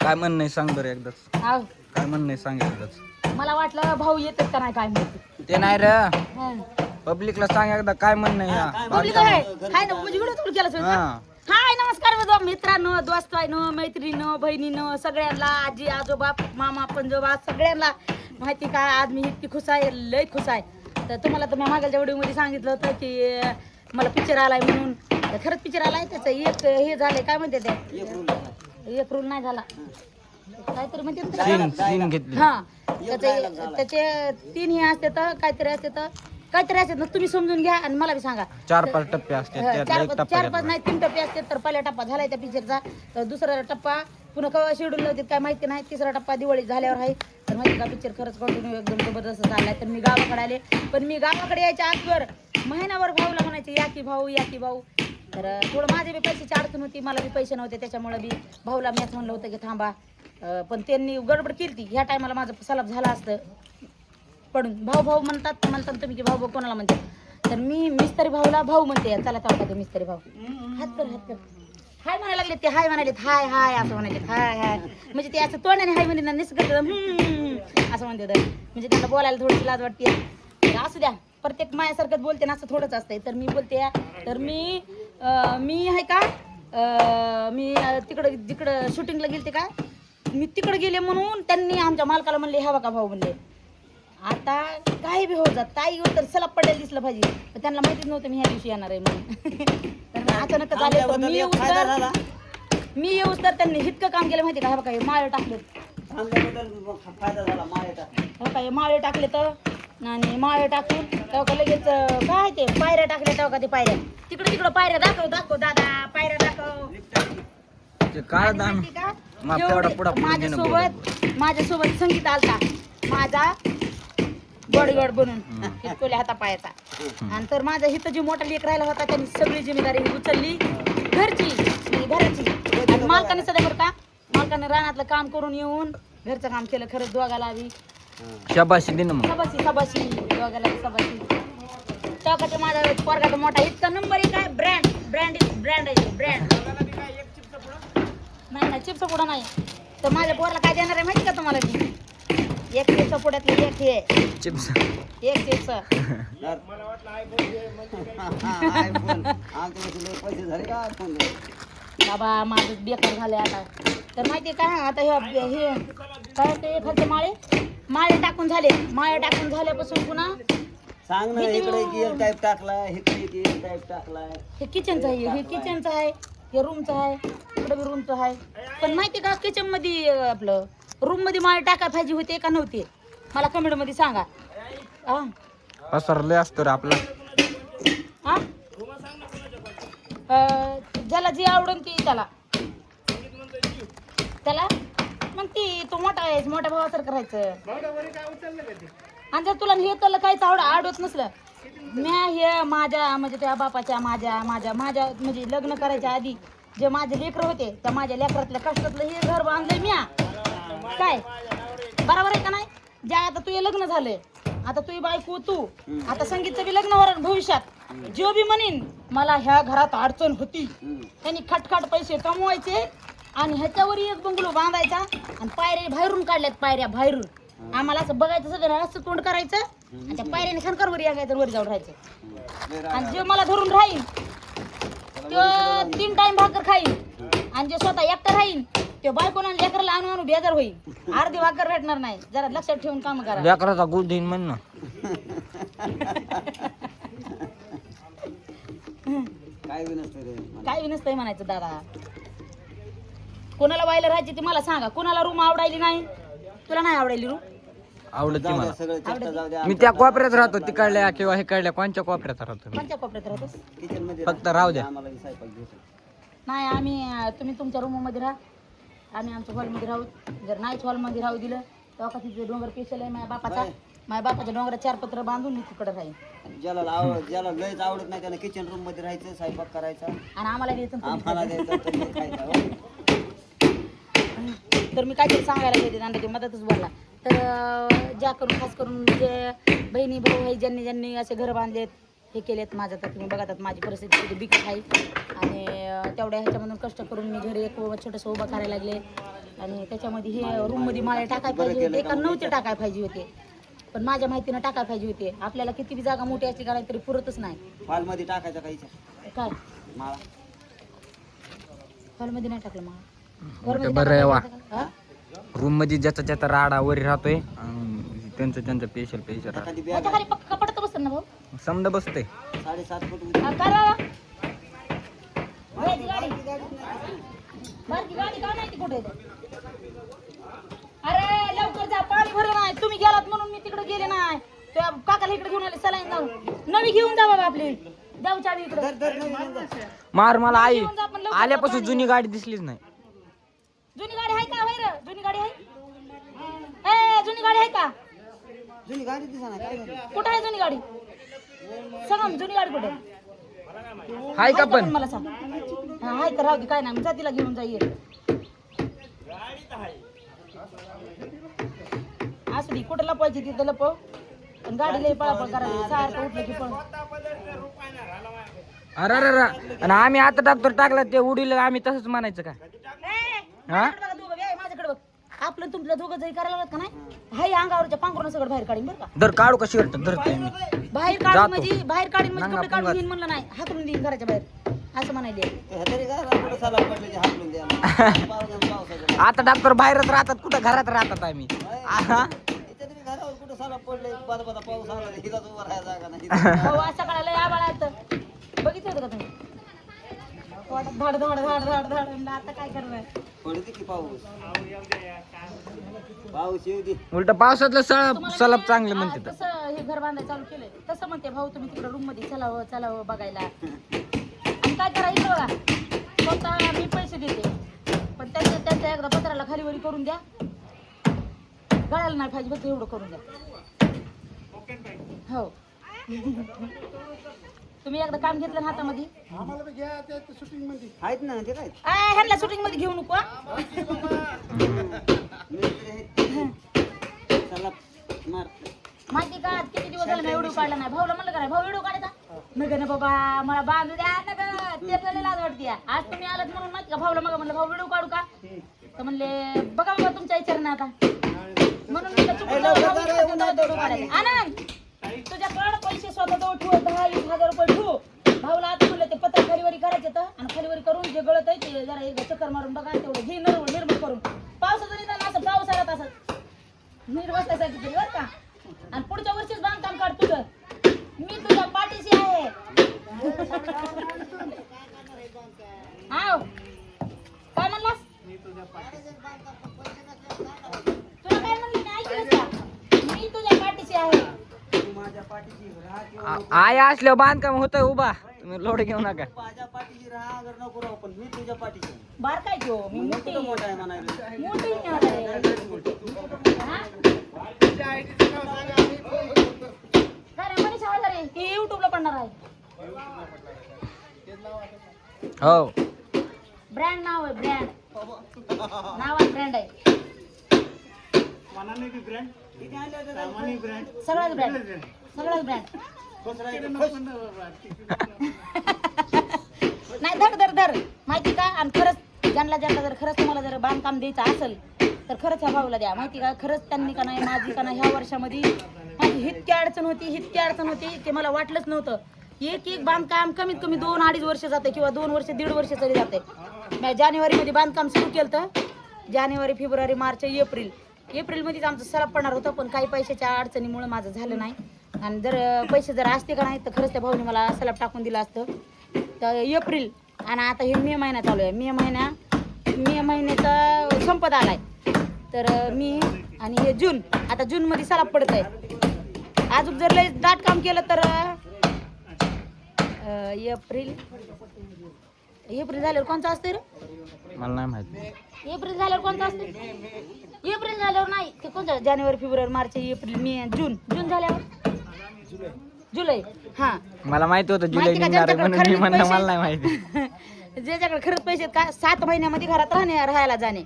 काय म्हणणं आहे सांग बरं एकदाच. हाव. काय म्हणणं आहे सांग एकदाच. मला वाटलं भाऊ येतात का नाही काय माहिती. ते नाही रे, पब्लिकला सांग एकदा काय म्हणणं आहे या. पब्लिक आहे हाय ना म्हणजे व्हिडिओ चालू केला सगळं. हा. हाय नमस्कार मित्रांनो, दोस्तांनो, मैत्रिणींनो, बहिणींनो, सगळ्यांना, आजी आजोबा मामा पंजोबा सगळ्यांना माहिती का आज मी इतकी खुश आहे, लय खुश आहे. तर तुम्हाला तर मी मागच्या व्हिडिओमध्ये सांगितलं होतं की मला पिक्चर आलाय म्हणून. खरंच पिक्चर आलाय. त्याचं एक हे झालंय काय म्हणते ते एक रूल नाही झाला काहीतरी म्हणते हा. त्याचे 3 हे असते तर काहीतरी असते तर काहीतरी असते ना, तुम्ही समजून घ्या आणि मला बी सांगा. 4-5 टप्पे असते. 4-5 नाही 3 टप्पे असते. तर पहिला टप्पा झालाय त्या पिक्चरचा. तर दुसरा टप्पा पुन्हा केव्हा शेड्यूल लावते काय माहिती नाही. तिसरा टप्पा दिवाळी झाल्यावर आहे. तर माहिती का पिक्चर खरंच कंटिन्यू एकदम जबरदस्त झालाय. तर मी गावाकडे आले, पण मी गावाकडे यायच्या आजवर महिनाभर भाऊला म्हणायचे या की भाऊ या की भाऊ. तर थोडं माझे बी पैशाची अडचण होती, मला बी पैसे नव्हते, त्याच्यामुळे बी भाऊला मीच म्हणलं होतं की थांबा. पण त्यांनी गडबड केली ती. ह्या टायमाला माझं सलाप झाला असतं पडून. भाऊ भाऊ म्हणतात तुम्ही की भाऊ भाऊ कोणाला म्हणतात. तर मी मिस्त्री भाऊला भाऊ म्हणते. चला तेव्हा मिस्त्री भाऊ हात कर हाय म्हणायला लागले ते. हाय म्हणाले हाय हाय असं म्हणाले हाय हाय म्हणजे ते असं तोंडाने हाय म्हणजे निसर्ग असं म्हणते. म्हणजे त्यांना बोलायला थोडीशी लाज वाटते. असू द्या, प्रत्येक मायासारखंच बोलते ना, असं थोडंच असतंय. तर मी बोलते तर मी आहे का मी जिकडं शूटिंगला गेलते का मी तिकडे गेले म्हणून त्यांनी आमच्या मालकाला म्हणले हवा का भाऊ म्हणले. आता काय बी होत जात ताई तर सलाप पडेल दिसलं पाहिजे. पण त्यांना माहितीच नव्हतं मी ह्या दिवशी येणार आहे म्हणून. तर अचानक झाले. तर मी येऊस तर त्यांनी इतकं काम केलं माहिती का. हे बघा हे माळे टाकले काय माळे टाकले तर आणि माळे टाकून तेव्हा लगेच काय ते पायऱ्या टाकल्या. तेव्हा का ते पायऱ्या तिकडं पायऱ्या दाखव दादा पायऱ्या दाखव. माझ्यासोबत संगीत आलता माझा बॉडीगार्ड बनून इतकोल्या हाता पायाचा. आणि तर माझा हिथं जी मोठा लेक राहिला होता त्यांनी सगळी जिम्मेदारी उचलली घराची. मालकाने सध्या बरं का मालकाने रानातलं काम करून येऊन घरचं काम केलं. खरंच दोघाला आधी शाबाशी दिन मग. शाबाशी दोघाला शाबाशी. टोकाचा माझा पोरगाचा मोठा इतका नंबर 1 आहे. ब्रँड नाही चिप्स पुढं नाही. तर माझ्या पोराला काय देणार आहे माहिती का तुम्हाला. मी एक चिप्स पुढ्यातले एक चिप्स बाबा माझं बेकार झालंय आता. तर माहिती काय आता हे काय ते एखादे माळे टाकून झाल्यापासून पुन्हा सांग ना इकडे की टाईप टाकलाय इकडे टाईप टाकलाय. हे किचनचं आहे हे रूमचं आहे इकडे बी रूमचं आहे. पण माहिती का किचन मध्ये आपलं रूम मध्ये माळे टाकाय पाहिजे होते का नव्हते मला कमेंट मध्ये सांगा. पसरले असतो रे आपला. हा ज्याला जे आवडून ती त्याला मग ती तो मोठा आहे मोठ्या भावासारखं राहायचं. आणि जर तुला हे तर काहीच आवडत नसलं म्या हे माझ्या म्हणजे त्या बापाच्या माझ्या म्हणजे लग्न करायच्या आधी जे माझे लेकरं होते त्या माझ्या लेकरातल्या कष्टातलं हे घर बांधलंय म्या काय बरोबर आहे का नाही. ज्या आता तुझे लग्न झालंय आता तुझी बायको तू आता संगीतचं बी लग्न होणार भविष्यात. जो बी म्हणीन मला ह्या घरात अडचण होती त्यांनी खटखट पैसे कमवायचे आणि ह्याच्यावर एक बंगलो बांधायचा आणि पायऱ्या बाहेरून काढल्यात पायऱ्या आम्हाला असं बघायचं सगळं असं तोंड करायचं आणि त्या पायऱ्याने खणकर वर यायचं वर जाऊन राहायचं. आणि जे मला धरून राहील तो 3 टाइम भाकर खाईल आणि जे स्वतः एकटा राहील ते बायकोना लेकराला आणून बेजार होईल. अर्धी भाकर भेटणार नाही. जरा लक्षात ठेवून काम करा. लेकराचा गुळ देईन म्हण ना. काय बी नसतंय म्हणायचं दादा. कोणाला व्हायला राहायची ती मला सांगा. कोणाला रूम आवडायली नाही. तुला नाही आवडायली रूम आवडत मला. सगळं चेष्टा जाऊ द्या. मी त्या कोपऱ्यात राहतो तिकडल्या किंवा हे कडल्या कोणच्या कोपऱ्यात राहतो. कोणत्या कोपऱ्यात राहतोस. किचन मध्ये फक्त राहू द्या. आम्हाला बी स्वयंपाक घेतो. नाही आम्ही तुम्ही तुमच्या रूम मध्ये राहा आम्ही आमच्या हॉलमध्ये राहू. जर नाहीच हॉलमध्ये राहू दिलं तेव्हा का तिथे डोंगर पेशल आहे माझ्या बापाच्या डोंगरात 4 पत्र बांधून मी तिकडे राहील. ज्याला लयच आवडत नाही त्याला किचन रूम मध्ये राहायचं स्वयंपाक करायचा आणि आम्हाला द्यायचं आम्हाला द्यायचं तर ते खायचं. तर मी काहीतरी सांगायला गेले आणि ते मदतच बोलला. तर खास करून जे बहिणी भाऊ आहे ज्यांनी असे घर बांधलेत हे केलेत माझं तर तुम्ही बघतात माझी परिस्थिती किती बिकट आहे. आणि तेवढ्या ह्याच्यामधून कष्ट करून मी घरी एक छोटंसं उभं करायला लागले. आणि त्याच्यामध्ये हे रूम मध्ये माळे टाकायला पाहिजे होते का नव्हते टाकायला पाहिजे होते, पण माझ्या माहितीनं टाकायला पाहिजे होते. आपल्याला किती बी जागा मोठी असली का नाही तरी पुरतच नाही. हॉलमध्ये टाकायचा काही काय माळा हॉलमध्ये नाही टाकलं मला बरं आहे वा. हा? रूम मध्ये ज्याचा ज्याचा राडा वरी राहतोय त्यांचं पेशल पेशल एखादी बॅग त्याच्या खाली पक्का पडत बसत ना भाऊ. समजा बसते 7.5 फूट उंची. हा, करा. वयाची गाडी बारकी गाडी का नाही ती कुठे अरे लवकर जा, पाणी भरलं नाही. तुम्ही गेलात म्हणून मी तिकडे गेले नाही. त्या काकाला इकडे घेऊन आले सलाईन जाऊन. नवी घेऊन जा बाबा आपली जाऊच्या आधी इकडे मार मला आई आल्यापासून जुनी गाडी दिसलीच नाही. जुनी गाडी आहे का वैर? जुनी गाडी आहे ए जुनी गाडी आहे का? जुनी गाडी दिसा ना काय झालं? कुठे आहे जुनी गाडी? सांग जुनी गाडी कुठे हाय का पण मला सांग. हा आहे तर राहू दे, काय नाही जा तिला घेऊन जाईल. असली कुठं लपवायची तिथं लपव, पण गाडी लई पळापळ करायची सारखं उठलं की पळ. अरे अरे अरे. आणि आम्ही आता डॉक्टर टाकला ते उडील आम्ही तसंच म्हणायचं का? हा? माझ्याकडे बघ, आपलं तुमचं दोघं जरी करायला लागत का नाही, हाय अंगावरच्या पांघरून सगळं बाहेर काढीन बरं का. दर काढू का शर्ट धरते मी बाहेर काढून म्हणजे बाहेर काढीन म्हणजे कपडे काढून घेईन म्हणलं नाही, हाकलून देईन घराच्या बाहेर असं म्हणायले. तरी काय कुठं सलाम पडले ते हाकलून द्या. पावसाचं आता डॉक्टर बाहेरच राहतात कुठं घरात राहतात आम्ही. आहा. इथे तुम्ही घरावर कुठं सलाम पडले बदा पाऊस आला हिला उभा राहायला जागा नाही. हो असं कळालं आबाळ आलतं. बघितलं होतं का तुम्ही? पोटात धाड धाड धाड धाड धाड म्हणलं आता काय करणार. पडते की पाऊस येऊ दे. उलट पावसातलं सलप चांगलं म्हणते तर. तसं हे घर बांधायला चालू केलंय तसं म्हणते भाऊ तुम्ही तिकडे रूम मध्ये चलावं चलावं बघायला. आणि काय करायचं बघा, स्वतः मी पैसे देते पण त्यांच्या एकदा पत्राला खालीवरी करून द्या, गळायला नाही पाहिजे फक्त एवढं करून द्या. हो तुम्ही एकदा काम घेतलं ना हातामध्ये आहेत ना ते काय ह्यांना शूटिंग मध्ये घेऊ नको. चला मार माहिती का किती दिवस झाले मी व्हिडिओ काढला नाही. भाऊला म्हणलं का नाही भाऊ व्हिडिओ काढायचा नका ना बाबा मला बांधू द्या नका ते आपल्याला लाज वाटते. आज तुम्ही आलात म्हणून माहिती का भाऊला मग म्हणलं भाऊ व्हिडिओ काढू का, तर म्हणले बघा बाबा तुमच्या विचार आता म्हणून आनंद तुझ्याकडे पैसे स्वतः जवळ ठेव 10-20 हजार रुपये ठेव. भाऊला आता म्हणलं ते पत्र खालीवरी करायचे तर आणि खालीवरी करून जे गळत आहे ते जरा एक चक्कर मारून बघा तेवढं घे निर्मळ करून. पावसाचं निदान असं पाऊस आला असं नीट बसण्यासाठी तरी बरं का. आणि पुढच्या वर्षीच बांधकाम काढ तुझं, मी तुझ्या पाठीशी आहे. हाव काय म्हणलास? तुला काय म्हणली नाही ऐकलंस का? मी तुझ्या पाठीशी आहे. माझ्या पाठीशी राहा किंवा आई असल्यावर बांधकाम होतंय उभा, तुम्ही लोड घेऊ नका. माझ्या पाठीशी राहा अगर नको राहू पण मी तुझ्या पाठीशी आहे. बार काय घेऊ मी मी मोठी कुठं मोठा आहे म्हणायला. मोठी हा? काय रे मनीषा वगैरे हे युट्यूबला पडणार आहे. हो ब्रँड नाव आहे ब्रँड नावात ब्रँड आहे किती आणले होते सगळ्याच ब्रँड सगळ्याच ब्रँड. नाही धर धर धर माहिती का. आणि खरंच ज्यांना जर खरंच तुम्हाला जर बांधकाम द्यायचं असेल तर खरंच ह्या भाऊला द्या. माहिती का खरंच त्यांनी का नाही माझी का नाही ह्या वर्षामध्ये माझी इतकी अडचण होती ते मला वाटलंच नव्हतं. एक बांधकाम कमीत कमी 2-2.5 वर्ष जाते किंवा 2 वर्ष 1.5 वर्ष तरी जाते. मी जानेवारीमध्ये बांधकाम सुरू केलं तर जानेवारी फेब्रुवारी मार्च एप्रिलमध्येच आमचं सलाप पडणार होतं पण काही पैशाच्या अडचणीमुळे माझं झालं नाही. आणि जर पैसे जर असते का नाही तर खरंच त्या भाऊने मला सलाप टाकून दिला असतं. तर एप्रिल आणि आता हे मे महिना चालू आहे. मे महिन्याचा संपत आलाय तर मी आणि हे जून आता जूनमध्ये सलाप पडत आहे. अजून जर लय दाट काम केलं तर एप्रिल झाल्यावर कोणतं असतं रे? मला नाही माहिती. एप्रिल झाल्यावर कोणतं असतं? एप्रिल झाल्यावर नाही ते कोणतं जानेवारी फेब्रुवारी मार्च एप्रिल मे जून झाल्यावर जुलै. हा मला माहिती होतं जुलै माहिती का निघणार आहे म्हणून मी ज्यांच्याकडे म्हणलं खरंच मला नाही माहिती. ज्याच्याकडे खरंच पैसे का 7 महिन्यामध्ये घरात राहायला जाणे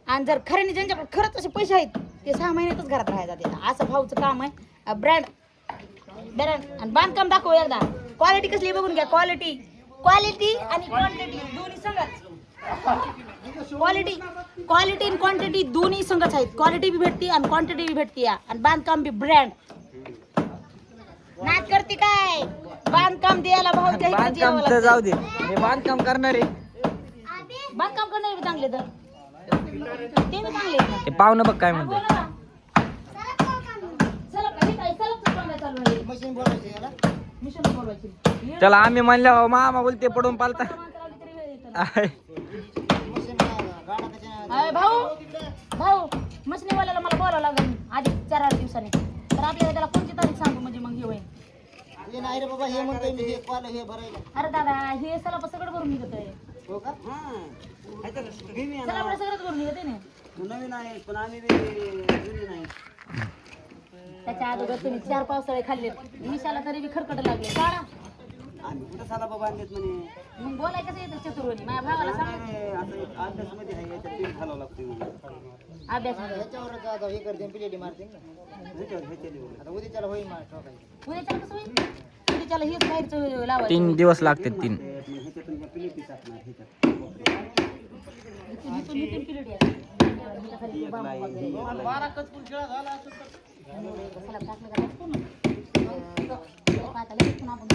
आणि जर खऱ्याने ज्यांच्याकडे खरंच असे पैसे आहेत ते 6 महिन्यातच घरात राहायला जाते. असं भाऊचं काम आहे. ब्रँड आणि बांधकाम दाखव एकदा. क्वालिटी कसली बघून घ्या. क्वालिटी आणि क्वांटिटी दोन्ही सगळंच. क्वालिटी आणि क्वांटिटी दोन्ही संगच आहेत. क्वालिटी बी भेटते आणि क्वांटिटी बी भेटते आणि बांधकाम बी ब्रँड. नाच करते काय बांधकाम द्यायला भाव बांधकाम तर जाऊ दे, मी बांधकाम करणार आहे. बांधकाम करणारे बी चांगले तर ते बी चांगले आहेत ना. ते पाहुणं बघ काय म्हणते. बोला ना. चला काही काय चला चालू आहे. मशीन बोलायची याला मिशन बोलवायची. त्याला आम्ही म्हणल्यावर मामा बोलते पडून पालता. आहे. अरे भाऊ मशनीवाल्याला मला बोलावं लागेल आधी 4-8 दिवसांनी. तर आपल्याला त्याला कोणती तारीख सांगू म्हणजे मग हे होईल. हे नाही रे बाबा, हे म्हणतोय मी, हे कॉल हे भरायला. अरे दादा हे सला सगळं भरून निघत आहे. हो का? हां. सला आपलं सगळंच भरून निघत आहे ना. नवीन आहे पण आम्ही बी जुनी नाही. त्याच्या अगोदर तुम्ही 4 पावसाळे खाल्ले. मिशाला तरी बी खरकट लागले. काढा आम्ही कुठं साला बाबा आणलेत म्हणे. मग बोलाय कसं येतं चतुर्वणी. माझ्या भावाला सांग नाही, असं अभ्यासमध्ये आहे, याच्यात पीठ घालावं लागतं म्हणे. अभ्यास. ह्याच्यावरच आता हे करते, पिलेटी मारते ना. ह्याच्यावर आता उद्याच्याला होईल मार ठोकायचं. उद्याच्याला कसं होईल? उद्याच्याला हेच बाहेरचं लावायचं. 3 दिवस लागते 3. ह्याच्यातून ह्या पिलेटी टाकणार ह्याच्यात. इथून पिरियड आहे. ह्याच्या खाली ते बांबू वगैरे. बारा कचपूर खेळा झाला असं तर. सला टाकलं का टाकतो ना. पाताला इथून आपण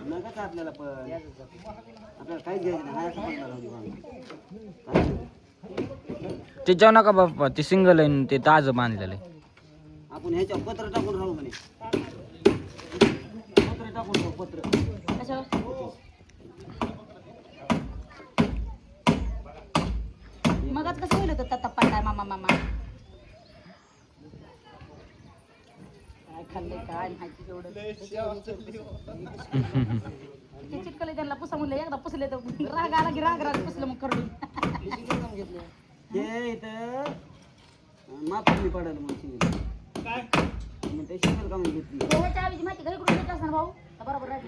नकाच आपल्याला पण आपल्याला काही घ्यायचं नाही. हाय असं पडणार होती बांधून. ते जाऊ नका बाप्पा, ते सिंगल आहे ते ताजं बांधलेलं आहे. आपण ह्याच्या पत्र टाकून राहू म्हणे. पत्र टाकून राहू, पत्र. कशावर? मग आता कसं होईल होतं तप्पा काय मामा काय खाल्ले काय माहिती एवढं. ते चिटकले त्यांना पुसा म्हणलं एकदा पुसले तर राग आला की राग पुसलं मग करून. ते इथं माफी पडायला मग शिवेल. मग ते शिवेल का मग घेतली. ह्याच्या आवीची माहिती घरी कुठून घेतलं असणार भाऊ तर बरोबर राहते.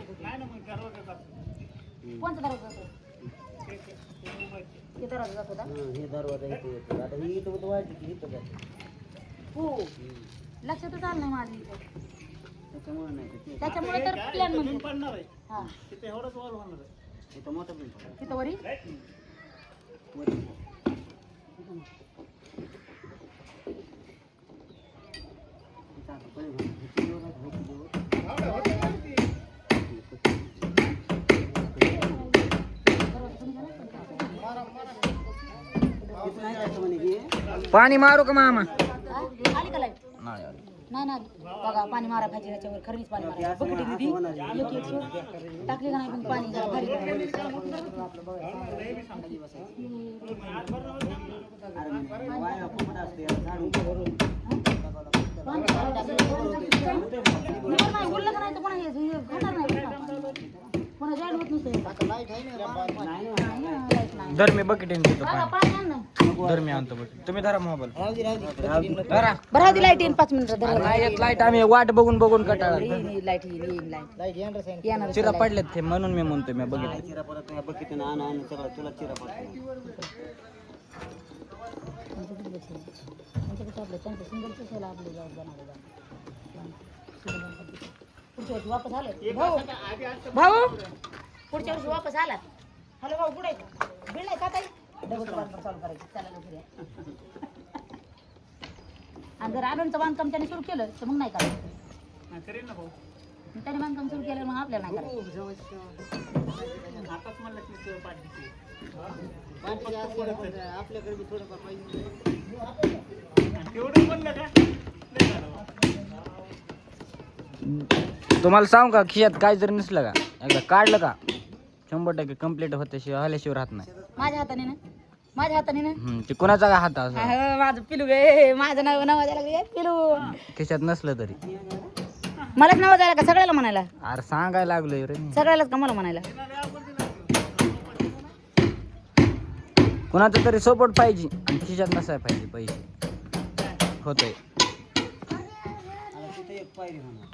कोणता दरवाजा जातो? ते दरवाजा जात होता. हे दरवाजा इथे येतो. आता ही इथं होतं वाढली इथं जात. हो लक्षातच आलं नाही माझं इथं. त्याच्यामुळे नाही ते. त्याच्यामुळे तर प्लॅन म्हणजे हा इथं मोठं बिल पडलं. तिथं वरी वरती. इथं आता पहिले म्हणा, ह्याची जोर आहे, ह्याची जोर. इथं नाही जायचं म्हणे की. पाणी मारू का मामा? आली का लाईट? नाही आली. नाही ना बघा पाणी मारा भाजी ह्याच्यावर खरीच पाणी मारा बघितली दिदी एक एक सोड टाकली का नाही पण पाणी जरा भारी अरे म्हणे, वाया फुकट असते, याला झाडून भरून. पाणी बोललं का नाही तर पुन्हा हे घालणार नाही पुन्हा जायला होत नसतं. नाही ना. लाईट नाही धर मी बकेट देतो बघा पाणी. पाणी आण ना. धर मी आणतो बकेट. तुम्ही धरा मोबाईल. धरा. बरं राहू दे लाईट येईन 5 मिनिटं धरा नाही येत लाईट, आम्ही वाट बघून कटाळा. येईन लाईट येईन लाईट येणार चिरा पडलेत ते म्हणून मी म्हणतो मी बघितलं. चिरा परत या बकेटीनं आण सगळं तुला चिरा पडतो. त्यांचं सिंगलचं सेल आपले पुढच्या वर्षी वापस आले भाऊ पुढच्या वर्षी वापस आला. हॅलो भाऊ कुठे बिल आहे का ताई डबल चालू करायचं चला लवकर या. आणि जर आडूनचं बांधकाम त्याने सुरू केलं तर मग नाही करायचं. त्याने बांधकाम सुरू केलं मग आपल्याला नाही करायचं. आपल्याकडे बी थोडंफार पाहिजे. तुम्हाला सांगू का, खिशात काय जर नसलं का एकदा काढलं का 100% कंप्लीट होते, शिवाय हल्याशिवाय राहत नाही. माझ्या हाताने ना ते कोणाचा काय हात असं माझं पिलू गे माझं नाव द्यायला गे पिलू खिशात नसलं तरी. मलाच नाव द्यायला का सगळ्याला म्हणायला? अरे सांगायला लागलोय रे मी. सगळ्यालाच का मला म्हणायला? कोणाचा तरी सपोर्ट पाहिजे आणि खिशात नसायला पाहिजे पैसे. होतंय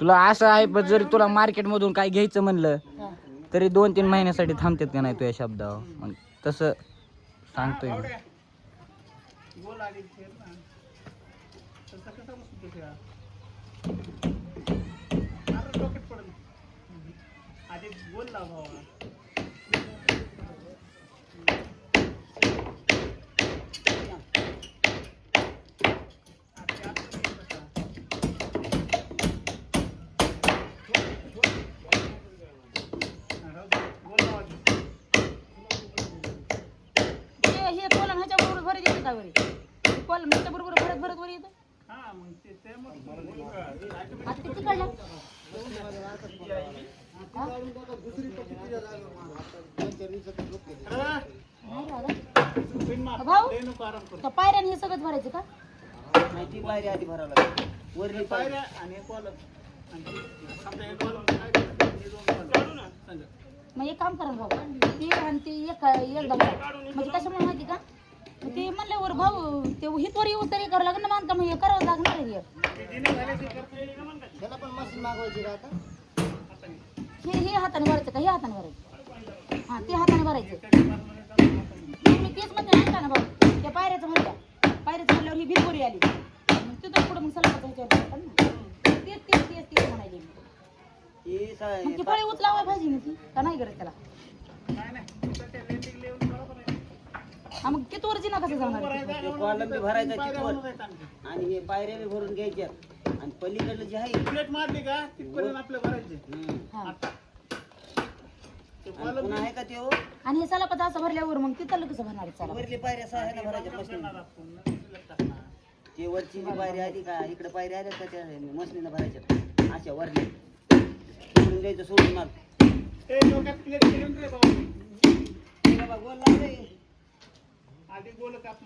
तुला असं आहे, पण जरी तुला मार्केट मधून काय घ्यायचं म्हणलं तरी 2-3 महिन्यासाठी थांबतात का नाही तुझ्या शब्दावर. मग तसं सांगतोय मी. गोल आली खेळ ना तसं कसं बसतो खेळा अरे डोक्यात पडलं आधी गोल लाव भावा हे कोलम ह्याच्या बरोबर भरत येतं का वरी कोलम ह्याच्या बरोबर भरत भरत वर येतं हा मग ते मग आता ते तिकडलं भाऊ त्या पायऱ्याने हे सगळंच भरायचं का नाही ती पायरी आधी भरावं लागते वरली पायरी पायऱ्या आणि कॉलम समजा हे कॉलम काय करायचं? हे दोन कॉलम सांगा मग एक काम करा भाऊ ते आणि ते एकदा भरा म्हणजे कशामुळे माहिती का मग ते म्हणल्यावर भाऊ ते हितवर येऊ तरी करावं लागेल ना बांधकाम हे करावं लागणार आहे त्याला पण मशीन मागवायची का आता हे हाताने भरायचं का हे हाताने भरायचं हां ते हाताने भरायचं मी तेच म्हणते ऐका ना भाऊ त्या पायऱ्याचं म्हणल्या पायऱ्याचं म्हणल्यावर ही भिरपुरी आली मग तिथं पुढं मग सलापाचा विचार करतात ना तेच म्हणायले मी ही मग ती फळी उचलावा पाहिजे ना ती का नाही गरज त्याला नाही नाही त्या रेटिंग लेवल बरोबर आहे हा मग किती वर जिना कसं जाणार कॉलम बी भरायचा पायऱ्या चितवर होणार आहेत आणखी. आणि हे पायऱ्या बी भरून घ्यायच्या आणि पलीकडलं जे आहे प्लेट मारली का तिथपर्यंत आपलं भरायचे हा ते आणि कॉलम पुन्हा आहे का ते हो आणि हे सलापाचं असं भरल्यावर मग तिथं कसं भरणार आहे सलाप वरली पायऱ्या सहा ह्याला भरायच्या मशीन आपण शिल्लक टाकणार. ते वरची जी पायरी आली का इकडे पायऱ्या आल्या का त्या मशीनीला भरायच्या अशा वरली सोडून द्यायचं सोडून माग ए डोक्यात प्लेट केली रे बाबा बाबा गोल लागले आधी गोल काप